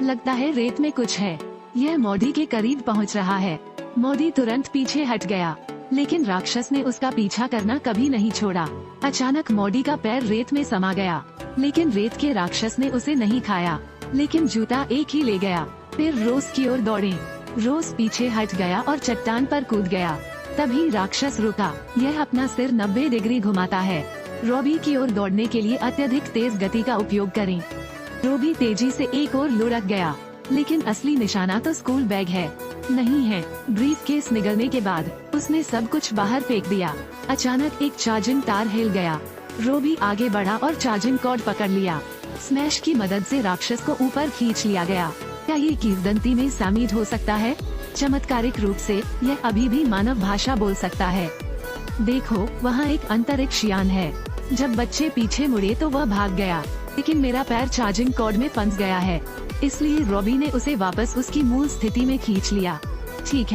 लगता है रेत में कुछ है। यह मॉडी के करीब पहुंच रहा है। मॉडी तुरंत पीछे हट गया, लेकिन राक्षस ने उसका पीछा करना कभी नहीं छोड़ा। अचानक मॉडी का पैर रेत में समा गया, लेकिन रेत के राक्षस ने उसे नहीं खाया, लेकिन जूता एक ही ले गया। फिर रोज की ओर दौड़े। रोज पीछे हट गया और चट्टान पर कूद गया। तभी राक्षस रुका। यह अपना सिर 90 डिग्री घुमाता है। रॉबी की ओर दौड़ने के लिए अत्यधिक तेज गति का उपयोग करें। रॉबी तेजी से एक ओर लुढ़क गया, लेकिन असली निशाना तो स्कूल बैग है नहीं है। ब्रीफ केस निगलने के बाद उसने सब कुछ बाहर फेंक दिया। अचानक एक चार्जिंग तार हिल गया। रॉबी आगे बढ़ा और चार्जिंग कॉर्ड पकड़ लिया। स्मैश की मदद से राक्षस को ऊपर खींच लिया गया। क्या ये किंवदंती में शामिल हो सकता है? चमत्कारिक रूप से यह अभी भी मानव भाषा बोल सकता है। देखो, वहाँ एक अंतरिक्ष यान है। जब बच्चे पीछे मुड़े तो वह भाग गया, लेकिन मेरा पैर चार्जिंग कॉर्ड में फंस गया है, इसलिए रॉबी ने उसे वापस उसकी मूल स्थिति में खींच लिया। ठीक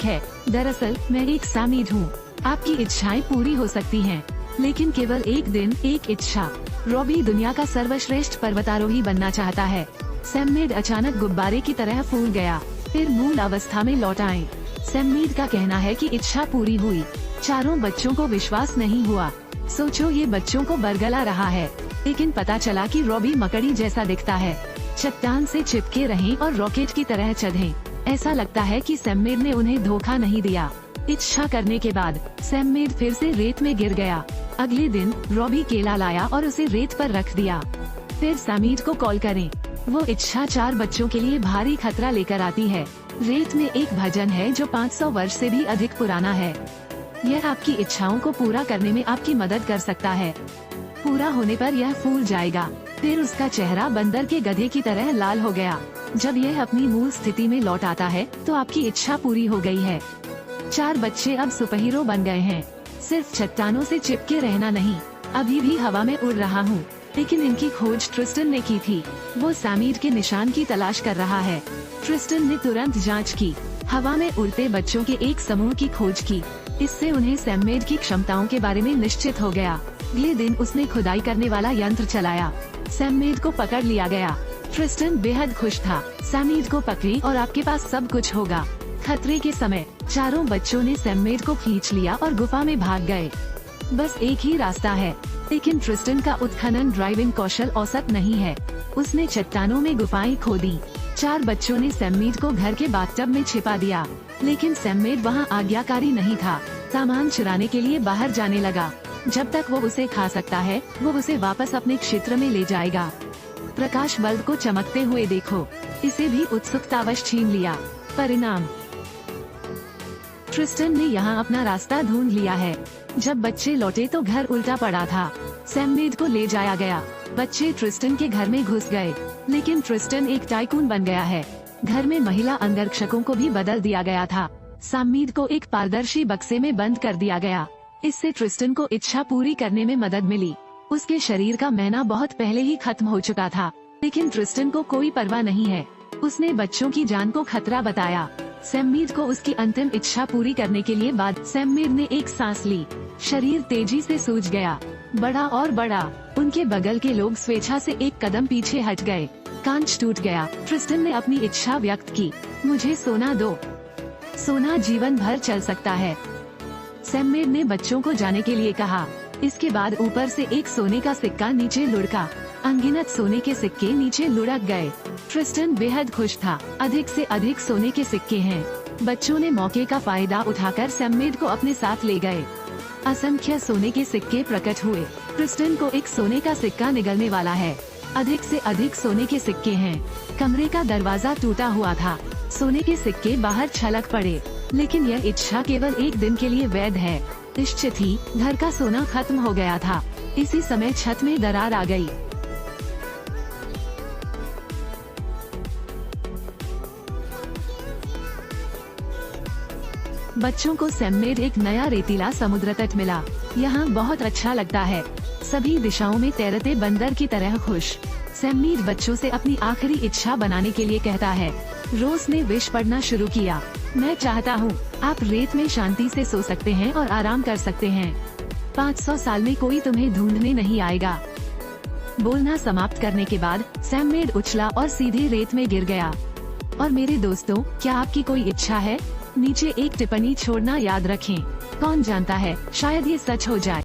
है। दरअसल मैं एक सामिद हूँ। आपकी इच्छाएं पूरी हो सकती हैं, लेकिन केवल एक दिन, एक इच्छा। रॉबी दुनिया का सर्वश्रेष्ठ पर्वतारोही बनना चाहता है। सैममेड अचानक गुब्बारे की तरह फूल गया, फिर मूल अवस्था में लौट आए। सैममेड का कहना है कि इच्छा पूरी हुई। चारों बच्चों को विश्वास नहीं हुआ। सोचो, ये बच्चों को बरगला रहा है, लेकिन पता चला कि रॉबी मकड़ी जैसा दिखता है। चट्टान से चिपके रहें और रॉकेट की तरह चढ़ें। ऐसा लगता है कि सैममेड ने उन्हें धोखा नहीं दिया। इच्छा करने के बाद सैममेड फिर से रेत में गिर गया। अगले दिन रॉबी केला लाया और उसे रेत पर रख दिया। फिर सैममेड को कॉल करें। वो इच्छा 4 बच्चों के लिए भारी खतरा लेकर आती है। रेत में एक भजन है जो 500 वर्ष से भी अधिक पुराना है। यह आपकी इच्छाओं को पूरा करने में आपकी मदद कर सकता है। पूरा होने पर यह फूल जाएगा। फिर उसका चेहरा बंदर के गधे की तरह लाल हो गया। जब यह अपनी मूल स्थिति में लौट आता है तो आपकी इच्छा पूरी हो गई है। 4 बच्चे अब सुपरहीरो बन गए हैं। सिर्फ चट्टानों से चिपके रहना नहीं, अभी भी हवा में उड़ रहा हूँ। लेकिन इनकी खोज ट्रिस्टन ने की थी। वो सैममेड के निशान की तलाश कर रहा है। ट्रिस्टन ने तुरंत जांच की। हवा में उड़ते बच्चों के एक समूह की खोज की। इससे उन्हें सैममेड की क्षमताओं के बारे में निश्चित हो गया। अगले दिन उसने खुदाई करने वाला यंत्र चलाया। सैममेड को पकड़ लिया गया। ट्रिस्टन बेहद खुश था। सैममेड को पकड़ी और आपके पास सब कुछ होगा। खतरे के समय चारों बच्चों ने सैममेड को खींच लिया और गुफा में भाग गए। बस एक ही रास्ता है, लेकिन ट्रिस्टन का उत्खनन ड्राइविंग कौशल औसत नहीं है। उसने चट्टानों में गुफाएं खोदी। 4 बच्चों ने सैममेड को घर के बाथटब में छिपा दिया, लेकिन सैममेड वहां आज्ञाकारी नहीं था। सामान चुराने के लिए बाहर जाने लगा। जब तक वो उसे खा सकता है, वो उसे वापस अपने क्षेत्र में ले जाएगा। प्रकाश बल्ब को चमकते हुए देखो। इसे भी उत्सुकतावश छीन लिया। परिणाम, ट्रिस्टन ने यहाँ अपना रास्ता ढूंढ लिया है। जब बच्चे लौटे तो घर उल्टा पड़ा था। सैममेड को ले जाया गया। बच्चे ट्रिस्टन के घर में घुस गए, लेकिन ट्रिस्टन एक टाइकून बन गया है। घर में महिला अंगरक्षकों को भी बदल दिया गया था। सैममेड को एक पारदर्शी बक्से में बंद कर दिया गया। इससे ट्रिस्टन को इच्छा पूरी करने में मदद मिली। उसके शरीर का मैना बहुत पहले ही खत्म हो चुका था, लेकिन ट्रिस्टन को कोई परवाह नहीं है। उसने बच्चों की जान को खतरा बताया। सैममेड को उसकी अंतिम इच्छा पूरी करने के लिए बाद सैममेड ने एक सांस ली। शरीर तेजी से सूज गया, बढ़ा और बढ़ा। उनके बगल के लोग स्वेच्छा से एक कदम पीछे हट गए। कांच टूट गया। ट्रिस्टन ने अपनी इच्छा व्यक्त की। मुझे सोना दो। सोना जीवन भर चल सकता है। सैममेड ने बच्चों को जाने के लिए कहा। इसके बाद ऊपर से एक सोने का सिक्का नीचे लुढ़का। अनगिनत सोने के सिक्के नीचे लुढ़क गए। ट्रिस्टन बेहद खुश था। अधिक से अधिक सोने के सिक्के हैं। बच्चों ने मौके का फायदा उठाकर सैममेड को अपने साथ ले गए। असंख्य सोने के सिक्के प्रकट हुए। ट्रिस्टन को एक सोने का सिक्का निगलने वाला है। अधिक से अधिक सोने के सिक्के हैं। कमरे का दरवाजा टूटा हुआ था। सोने के सिक्के बाहर छलक पड़े, लेकिन यह इच्छा केवल एक दिन के लिए वैध है। निश्चित ही घर का सोना खत्म हो गया था। इसी समय छत में दरार आ गई। बच्चों को सैममेड एक नया रेतीला समुद्र तट मिला। यहाँ बहुत अच्छा लगता है। सभी दिशाओं में तैरते बंदर की तरह खुश। सैममेड बच्चों से अपनी आखिरी इच्छा बनाने के लिए कहता है। रोज ने विश पढ़ना शुरू किया। मैं चाहता हूँ आप रेत में शांति से सो सकते हैं और आराम कर सकते हैं। 500 साल में कोई तुम्हें ढूंढने नहीं आएगा। बोलना समाप्त करने के बाद सैममेड उछला और सीधे रेत में गिर गया। और मेरे दोस्तों, क्या आपकी कोई इच्छा है? नीचे एक टिप्पणी छोड़ना याद रखें। कौन जानता है, शायद ये सच हो जाए।